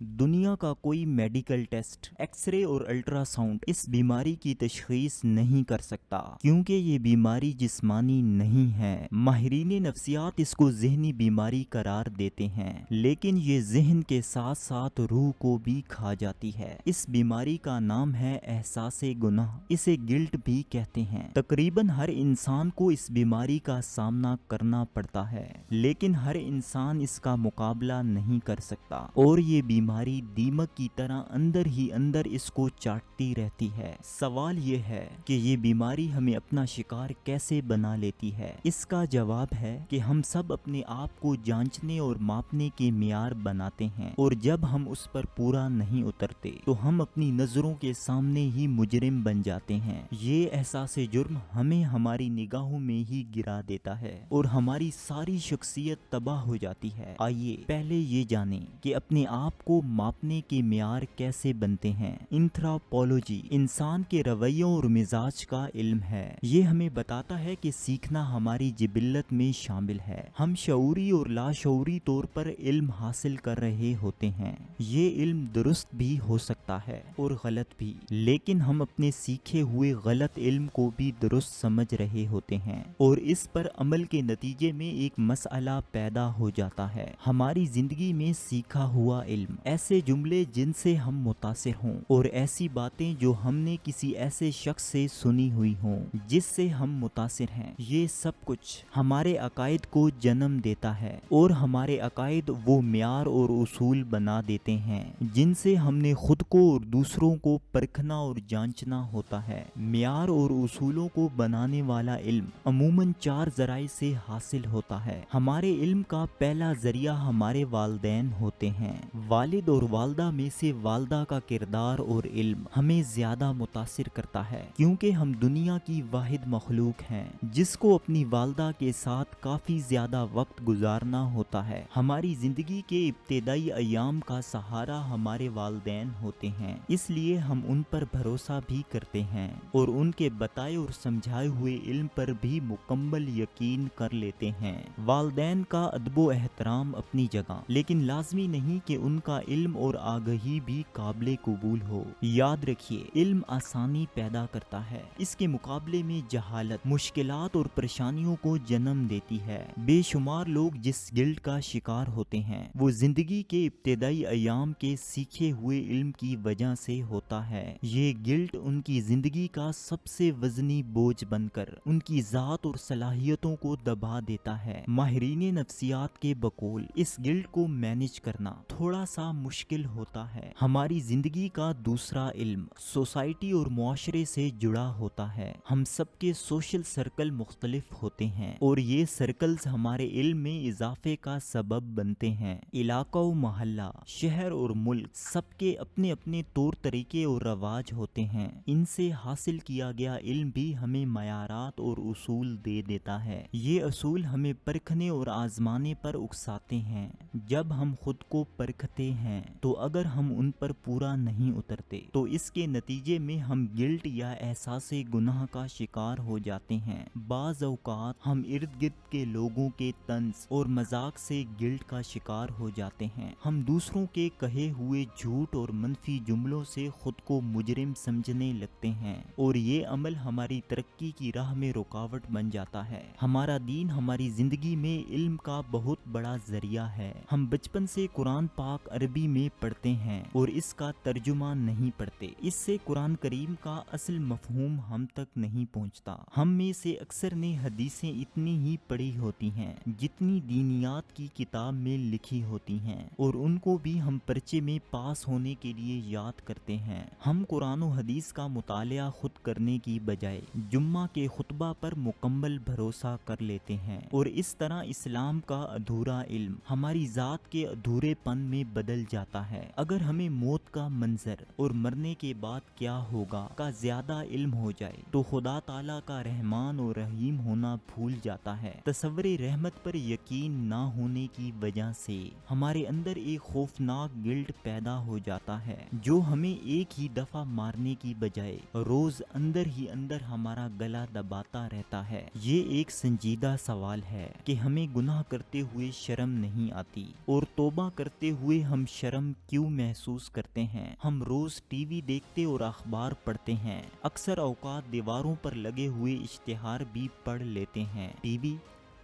दुनिया का कोई मेडिकल टेस्ट, एक्सरे और अल्ट्रासाउंड इस बीमारी की तशखीस नहीं कर सकता, क्योंकि ये बीमारी जिस्मानी नहीं है। माहिरीन नफ्सियात इसको ज़हनी बीमारी करार देते हैं, लेकिन ये ज़हन के साथ साथ रूह को भी खा जाती है। इस बीमारी का नाम है एहसास गुनाह, इसे गिल्ट भी कहते हैं। तकरीबन हर इंसान को इस बीमारी का सामना करना पड़ता है, लेकिन हर इंसान इसका मुकाबला नहीं कर सकता और ये बीमारी दीमक की तरह अंदर ही अंदर इसको चाटती रहती है। सवाल ये है कि ये बीमारी हमें अपना शिकार कैसे बना लेती है। इसका जवाब है कि हम सब अपने आप को जांचने और मापने के मियार बनाते हैं, और जब हम उस पर पूरा नहीं उतरते तो हम अपनी नजरों के सामने ही मुजरिम बन जाते हैं। ये एहसास जुर्म हमें हमारी निगाहों में ही गिरा देता है और हमारी सारी शख्सियत तबाह हो जाती है। आइए पहले ये जानें कि अपने आप को मापने के मियार कैसे बनते हैं। एंथ्रोपोलॉजी इंसान के रवैयों और मिजाज का इल्म है। ये हमें बताता है कि सीखना हमारी जिबिल्लत में शामिल है। हम शऊरी और लाशऊरी तौर पर इल्म हासिल कर रहे होते हैं। ये इल्म दुरुस्त भी हो सकता है और गलत भी, लेकिन हम अपने सीखे हुए गलत इल्म को भी दुरुस्त समझ रहे होते हैं और इस पर अमल के नतीजे में एक मसला पैदा हो जाता है। हमारी जिंदगी में सीखा हुआ इल्म, ऐसे जुमले जिनसे हम मुतासिर हों और ऐसी बातें जो हमने किसी ऐसे शख्स से सुनी हुई हों जिससे हम मुतासिर हैं, ये सब कुछ हमारे अकायद को जन्म देता है और हमारे अकायद वो मियार और उसूल बना देते हैं जिनसे हमने खुद को और दूसरों को परखना और जांचना होता है। मियार और उसूलों को बनाने वाला इल्म अमूमन 4 ज़राए से हासिल होता है। हमारे इल्म का पहला जरिया हमारे वालिदैन होते हैं। वालिद और वालदा में से वालदा का किरदार और इल्म हमें ज्यादा मुतासिर करता है, क्योंकि हम दुनिया की वाहिद मखलूक हैं जिसको अपनी वालदा के साथ काफी ज्यादा वक्त गुजारना होता है। हमारी जिंदगी के इब्तिदाई अयाम का सहारा हमारे वालिदैन होते हैं, इसलिए हम उन पर भरोसा भी करते हैं और उनके बताए और समझाए हुए इल्म पर भी मुकम्मल यकीन कर लेते हैं। वालिदैन का अदबो एहतराम अपनी जगह, लेकिन लाजमी नहीं कि उनका इल्म और आगही भी काबिल कबूल हो। याद रखिए, इल्म आसानी पैदा करता है, इसके मुकाबले में जहालत मुश्किलात और परेशानियों को जन्म देती है। बेशुमार लोग जिस गिल्ट का शिकार होते हैं वो जिंदगी के इब्तिदाई अयाम के सीखे हुए इल्म की वजह से होता है। ये गिल्ट उनकी जिंदगी का सबसे वजनी बोझ बनकर उनकी जात और सलाहियतों को दबा देता है। माहिरीन नफ्सियात के बकौल इस गिल्ट को मैनेज करना थोड़ा सा मुश्किल होता है। हमारी जिंदगी का दूसरा इल्म सोसाइटी और मुआशरे से जुड़ा होता है। हम सबके सोशल सर्कल मुख्तलिफ होते हैं और ये सर्कल्स हमारे इल्म में इजाफे का सबब बनते हैं। इलाका और मोहल्ला, शहर और मुल्क सबके अपने अपने तौर तरीके और रवाज होते हैं। इनसे हासिल किया गया इल्म भी हमें मयारात और उसूल दे देता है। ये असूल हमें परखने और आजमाने पर उकसाते हैं। जब हम खुद को परखते हैं तो अगर हम उन पर पूरा नहीं उतरते तो इसके नतीजे में हम गिल्ट या एहसास गुनाह का शिकार हो जाते हैं। बाज़ औक़ात हम इर्द गिर्द के लोगों के तंज और मजाक से गिल्ट का शिकार हो जाते हैं। हम दूसरों के कहे हुए झूठ और मनफी जुमलों से खुद को मुजरिम समझने लगते हैं और ये अमल हमारी तरक्की की राह में रुकावट बन जाता है। हमारा दीन हमारी जिंदगी में इल्म का बहुत बड़ा जरिया है। हम बचपन से कुरान पाक अरबी में पढ़ते हैं और इसका तर्जुमा नहीं पढ़ते। इससे कुरान करीम का असल मफहूम हम तक नहीं पहुंचता। हम में से अक्सर ने हदीसें इतनी ही पढ़ी होती हैं जितनी दीनियात की किताब में लिखी होती हैं और उनको भी हम पर्चे में पास होने के लिए याद करते हैं। हम कुरान और हदीस का मुतालिया खुद करने की बजाय जुम्मा के खुतबा पर मुकम्मल भरोसा कर लेते हैं और इस तरह इस्लाम का अधूरा इल्म हमारी जात के अधूरेपन में बदल जाता है। अगर हमें मौत का मंजर और मरने के बाद क्या होगा का ज्यादा इल्म हो जाए तो खुदा ताला का रहमान और रहीम होना भूल जाता है। तसव्वुरे रहमत पर यकीन ना होने की वजह से हमारे अंदर एक खौफनाक गिल्ट पैदा हो जाता है जो हमें एक ही दफा मारने की बजाय रोज अंदर ही अंदर हमारा गला दबाता रहता है। ये एक संजीदा सवाल है कि हमें गुनाह करते हुए शर्म नहीं आती और तौबा करते हुए हम शर्म क्यों महसूस करते हैं? हम रोज टीवी देखते और अखबार पढ़ते हैं, अक्सर औकात दीवारों पर लगे हुए इश्तिहार भी पढ़ लेते हैं। टीवी,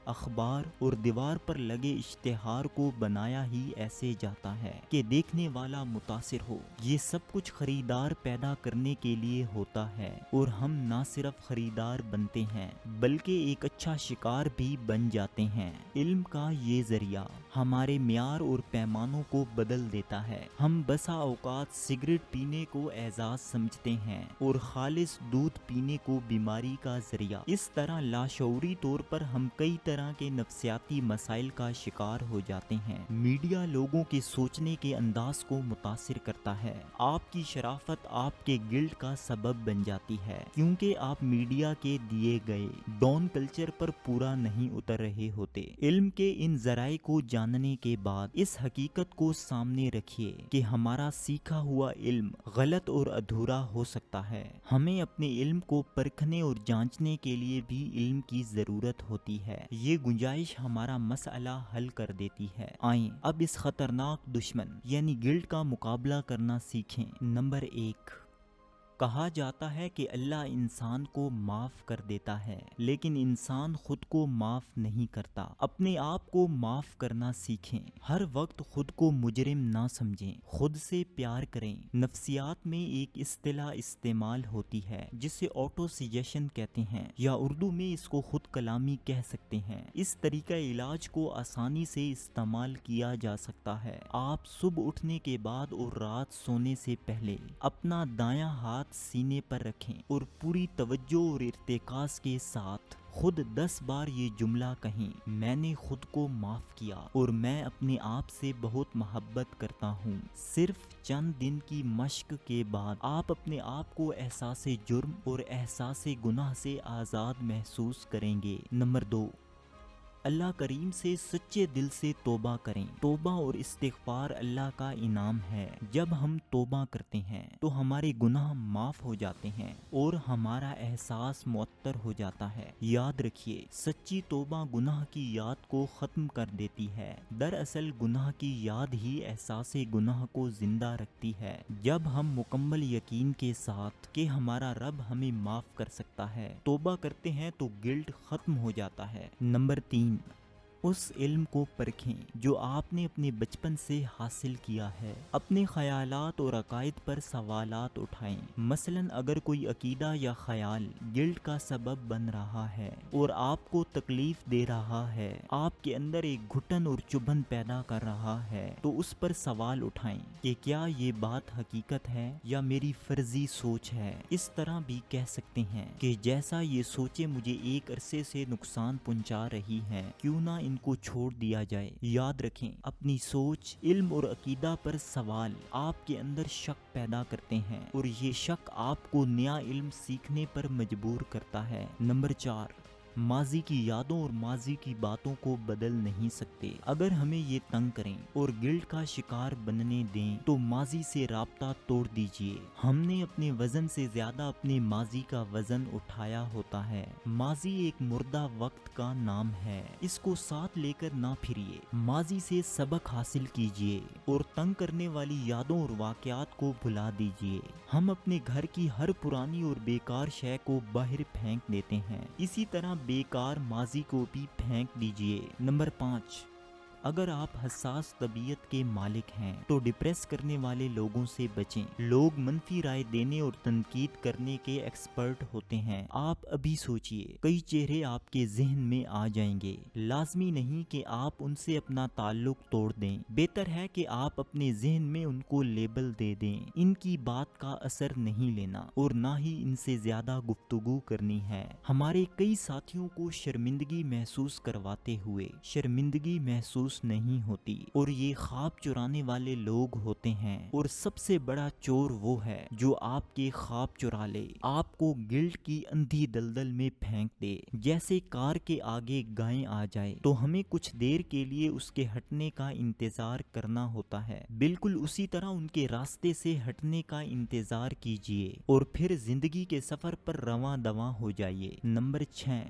अखबार और दीवार पर लगे इश्तिहार को बनाया ही ऐसे जाता है कि देखने वाला मुतासिर हो। ये सब कुछ खरीदार पैदा करने के लिए होता है और हम ना सिर्फ खरीदार बनते हैं बल्कि एक अच्छा शिकार भी बन जाते हैं। इल्म का ये जरिया हमारे म्यार और पैमानों को बदल देता है। हम बसा औकात सिगरेट पीने को एजाज समझते हैं और खालिस दूध पीने को बीमारी का जरिया। इस तरह लाशऊरी तौर पर हम कई तरह के नफ्सियाती मसाइल का शिकार हो जाते हैं। मीडिया लोगों के सोचने के अंदाज को मुतासिर करता है। आपकी शराफत आपके गिल्ट का सबब बन जाती है क्योंकि आप मीडिया के दिए गए डॉन कल्चर पर पूरा नहीं उतर रहे होते। इल्म के इन जराए को जानने के बाद इस हकीकत को सामने रखिए कि हमारा सीखा हुआ इल्म गलत और अधूरा हो सकता है। हमें अपने इल्म को परखने और जांचने के लिए भी इल्म की जरूरत होती है। ये गुंजाइश हमारा मसला हल कर देती है। आइए अब इस खतरनाक दुश्मन यानी गिल्ट का मुकाबला करना सीखें। नंबर 1, कहा जाता है कि अल्लाह इंसान को माफ कर देता है लेकिन इंसान खुद को माफ नहीं करता। अपने आप को माफ करना सीखें। हर वक्त खुद को मुजरिम ना समझें, खुद से प्यार करें। नफ्सियात में एक इस्तिलाह इस्तेमाल होती है जिसे ऑटो सजेशन कहते हैं या उर्दू में इसको खुद कलामी कह सकते हैं। इस तरीका इलाज को आसानी से इस्तेमाल किया जा सकता है। आप सुबह उठने के बाद और रात सोने से पहले अपना दायां हाथ सीने पर रखें और पूरी तवज्जो और इर्तिकाज़ के साथ खुद 10 बार ये जुमला कहें, मैंने खुद को माफ किया और मैं अपने आप से बहुत मोहब्बत करता हूँ। सिर्फ चंद दिन की मश्क के बाद आप अपने आप को एहसास-ए जुर्म और एहसास-ए गुनाह से आज़ाद महसूस करेंगे। नंबर 2, अल्लाह करीम से सच्चे दिल से तौबा करें। तौबा और इस्तिग़फ़ार अल्लाह का इनाम है। जब हम तौबा करते हैं तो हमारे गुनाह माफ़ हो जाते हैं और हमारा एहसास मुअत्तर हो जाता है। याद रखिए, सच्ची तौबा गुनाह की याद को ख़त्म कर देती है। दरअसल गुनाह की याद ही एहसास गुनाह को जिंदा रखती है। जब हम मुकम्मल यकीन के साथ कि हमारा रब हमें माफ़ कर सकता है तौबा करते हैं तो गिल्ट ख़त्म हो जाता है। नंबर 3, उस इल्म को परखें जो आपने अपने बचपन से हासिल किया है। अपने ख्यालात और अकायद पर सवालात उठाएं। मसलन अगर कोई अकीदा या ख्याल गिल्ट का सबब बन रहा है और आपको तकलीफ दे रहा है, आपके अंदर एक घुटन और चुभन पैदा कर रहा है, तो उस पर सवाल उठाएं कि क्या ये बात हकीकत है या मेरी फर्जी सोच है। इस तरह भी कह सकते हैं कि जैसा ये सोचे मुझे एक अरसे से नुकसान पहुंचा रही है, क्यों ना इनको छोड़ दिया जाए। याद रखें, अपनी सोच, इल्म और अकीदा पर सवाल आपके अंदर शक पैदा करते हैं और ये शक आपको नया इल्म सीखने पर मजबूर करता है। नंबर 4, माजी की यादों और माजी की बातों को बदल नहीं सकते। अगर हमें ये तंग करें और गिल्ट का शिकार बनने दें तो माजी से राब्ता तोड़ दीजिए। हमने अपने वजन से ज्यादा अपने माजी का वजन उठाया होता है। माजी एक मुर्दा वक्त का नाम है, इसको साथ लेकर ना फिरिए। माजी से सबक हासिल कीजिए और तंग करने वाली यादों और वाकयात को भुला दीजिए। हम अपने घर की हर पुरानी और बेकार शय को बाहर फेंक देते हैं, इसी तरह बेकार माजी को भी फेंक दीजिए। नंबर 5, अगर आप हसास तबीयत के मालिक हैं तो डिप्रेस करने वाले लोगों से बचें। लोग मनफी राय देने और तनकीद करने के एक्सपर्ट होते हैं। आप अभी सोचिए, कई चेहरे आपके जहन में आ जाएंगे। लाजमी नहीं कि आप उनसे अपना ताल्लुक तोड़ दें, बेहतर है कि आप अपने जहन में उनको लेबल दे दें। इनकी बात का असर नहीं लेना और ना ही इनसे ज्यादा गुफ्तगू करनी है। हमारे कई साथियों को शर्मिंदगी महसूस करवाते हुए शर्मिंदगी महसूस नहीं होती और ये ख्वाब चुराने वाले लोग होते हैं। और सबसे बड़ा चोर वो है जो आपके ख्वाब चुरा ले, आपको गिल्ट की अंधी दलदल में फेंक दे। जैसे कार के आगे गाय आ जाए तो हमें कुछ देर के लिए उसके हटने का इंतजार करना होता है, बिल्कुल उसी तरह उनके रास्ते से हटने का इंतजार कीजिए और फिर जिंदगी के सफर पर रवां दवां हो जाइए। नंबर 6,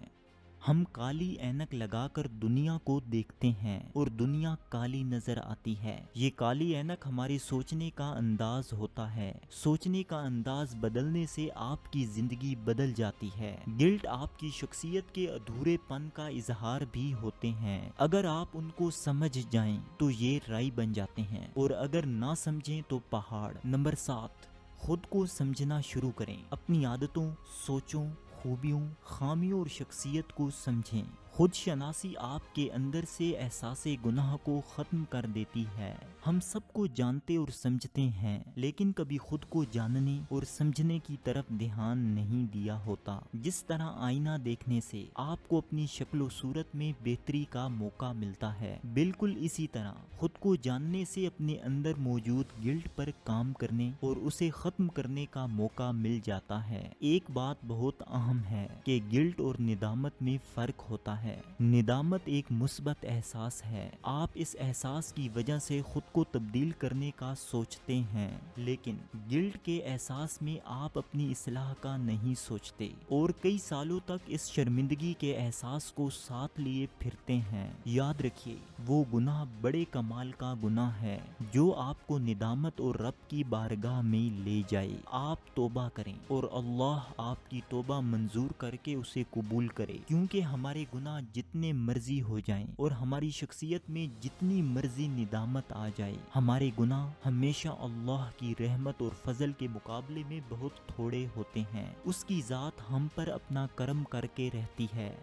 ہم کالی اینک لگا کر دنیا کو دیکھتے ہیں اور دنیا کالی نظر آتی ہے۔ یہ کالی اینک ہمارے سوچنے کا انداز ہوتا ہے۔ سوچنے کا انداز بدلنے سے آپ کی زندگی بدل جاتی ہے۔ گلٹ آپ کی شخصیت کے ادھورے پن کا اظہار بھی ہوتے ہیں۔ اگر آپ ان کو سمجھ جائیں تو یہ رائی بن جاتے ہیں اور اگر نہ سمجھیں تو پہاڑ۔ نمبر 7، خود کو سمجھنا شروع کریں۔ اپنی عادتوں، سوچوں، خوبیوں، خامیوں اور شخصیت کو سمجھیں۔ خود شناسی آپ کے اندر سے احساس گناہ کو ختم کر دیتی ہے۔ ہم سب کو جانتے اور سمجھتے ہیں، لیکن کبھی خود کو جاننے اور سمجھنے کی طرف دھیان نہیں دیا ہوتا۔ جس طرح آئینہ دیکھنے سے آپ کو اپنی شکل و صورت میں بہتری کا موقع ملتا ہے، بالکل اسی طرح خود کو جاننے سے اپنے اندر موجود گلٹ پر کام کرنے اور اسے ختم کرنے کا موقع مل جاتا ہے۔ ایک بات بہت اہم ہے کہ گلٹ اور ندامت میں فرق ہوتا ہے۔ ندامت ایک مثبت احساس ہے۔ آپ اس احساس کی وجہ سے خود کو تبدیل کرنے کا سوچتے ہیں، لیکن گلٹ کے احساس میں آپ اپنی اصلاح کا نہیں سوچتے اور کئی سالوں تک اس شرمندگی کے احساس کو ساتھ لیے پھرتے ہیں۔ یاد رکھیے، وہ گناہ بڑے کمال کا گناہ ہے جو آپ کو ندامت اور رب کی بارگاہ میں لے جائے۔ آپ توبہ کریں اور اللہ آپ کی توبہ منظور کر کے اسے قبول کرے، کیونکہ ہمارے گناہ جتنے مرضی ہو جائیں اور ہماری شخصیت میں جتنی مرضی ندامت آ جائے، ہمارے گناہ ہمیشہ اللہ کی رحمت اور فضل کے مقابلے میں بہت تھوڑے ہوتے ہیں۔ اس کی ذات ہم پر اپنا کرم کر کے رہتی ہے۔